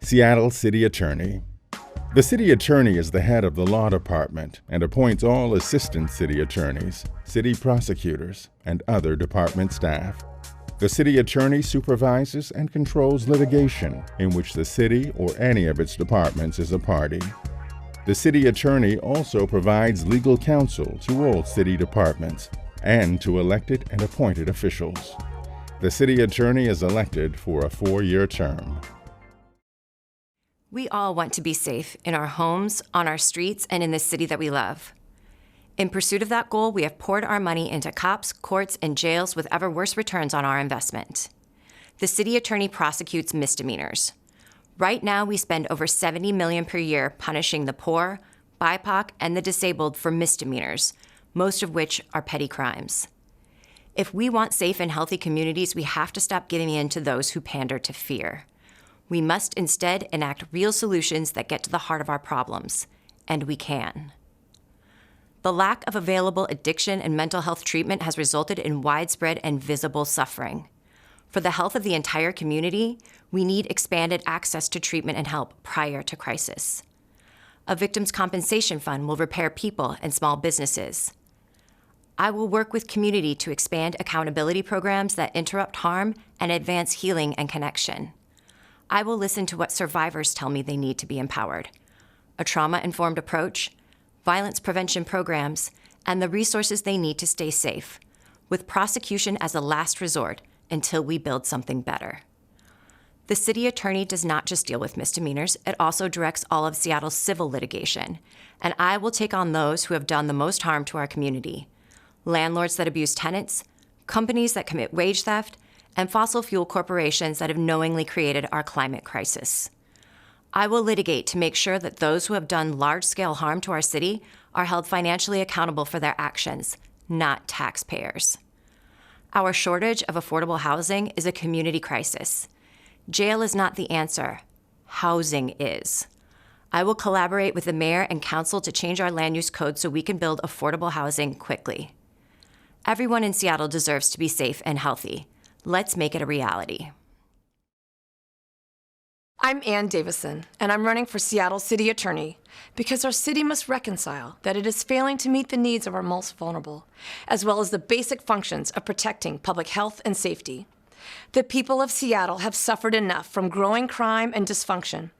Seattle City Attorney. The City Attorney is the head of the law department and appoints all assistant city attorneys, city prosecutors, and other department staff. The City Attorney supervises and controls litigation in which the city or any of its departments is a party. The City Attorney also provides legal counsel to all city departments and to elected and appointed officials. The City Attorney is elected for a 4-year term. We all want to be safe in our homes, on our streets, and in the city that we love. In pursuit of that goal, we have poured our money into cops, courts, and jails with ever worse returns on our investment. The City Attorney prosecutes misdemeanors. Right now, we spend over $70 million per year punishing the poor, BIPOC, and the disabled for misdemeanors, most of which are petty crimes. If we want safe and healthy communities, we have to stop giving in to those who pander to fear. We must instead enact real solutions that get to the heart of our problems, and we can. The lack of available addiction and mental health treatment has resulted in widespread and visible suffering. For the health of the entire community, we need expanded access to treatment and help prior to crisis. A victims' compensation fund will repair people and small businesses. I will work with community to expand accountability programs that interrupt harm and advance healing and connection. I will listen to what survivors tell me they need to be empowered: a trauma-informed approach, violence prevention programs, and the resources they need to stay safe, with prosecution as a last resort until we build something better. The City Attorney does not just deal with misdemeanors, it also directs all of Seattle's civil litigation, and I will take on those who have done the most harm to our community: landlords that abuse tenants, companies that commit wage theft, and fossil fuel corporations that have knowingly created our climate crisis. I will litigate to make sure that those who have done large-scale harm to our city are held financially accountable for their actions, not taxpayers. Our shortage of affordable housing is a community crisis. Jail is not the answer. Housing is. I will collaborate with the mayor and council to change our land use code so we can build affordable housing quickly. Everyone in Seattle deserves to be safe and healthy. Let's make it a reality. I'm Ann Davison, and I'm running for Seattle City Attorney because our city must reconcile that it is failing to meet the needs of our most vulnerable, as well as the basic functions of protecting public health and safety. The people of Seattle have suffered enough from growing crime and dysfunction.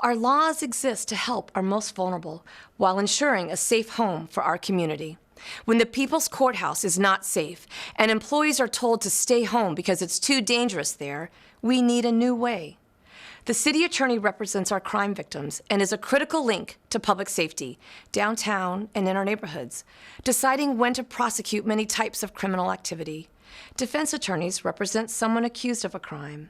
Our laws exist to help our most vulnerable while ensuring a safe home for our community. When the People's Courthouse is not safe and employees are told to stay home because it's too dangerous there, we need a new way. The City Attorney represents our crime victims and is a critical link to public safety, downtown and in our neighborhoods, deciding when to prosecute many types of criminal activity. Defense attorneys represent someone accused of a crime.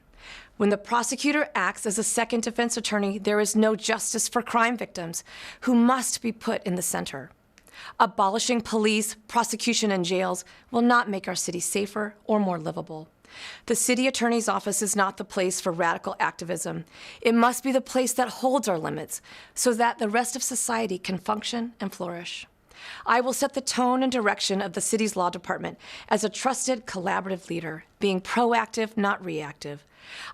When the prosecutor acts as a second defense attorney, there is no justice for crime victims, who must be put in the center. Abolishing police, prosecution, and jails will not make our city safer or more livable. The City Attorney's office is not the place for radical activism. It must be the place that holds our limits so that the rest of society can function and flourish. I will set the tone and direction of the city's law department as a trusted, collaborative leader, being proactive, not reactive.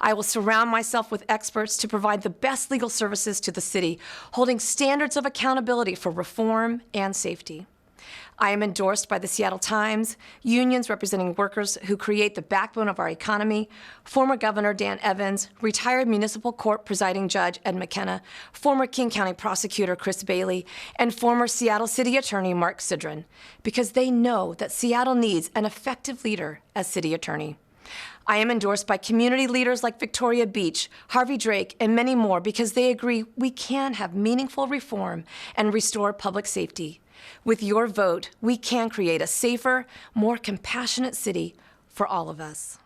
I will surround myself with experts to provide the best legal services to the city, holding standards of accountability for reform and safety. I am endorsed by the Seattle Times, unions representing workers who create the backbone of our economy, former Governor Dan Evans, retired municipal court presiding judge Ed McKenna, former King County prosecutor Chris Bailey, and former Seattle City Attorney Mark Sidron, because they know that Seattle needs an effective leader as City Attorney. I am endorsed by community leaders like Victoria Beach, Harvey Drake, and many more because they agree we can have meaningful reform and restore public safety. With your vote, we can create a safer, more compassionate city for all of us.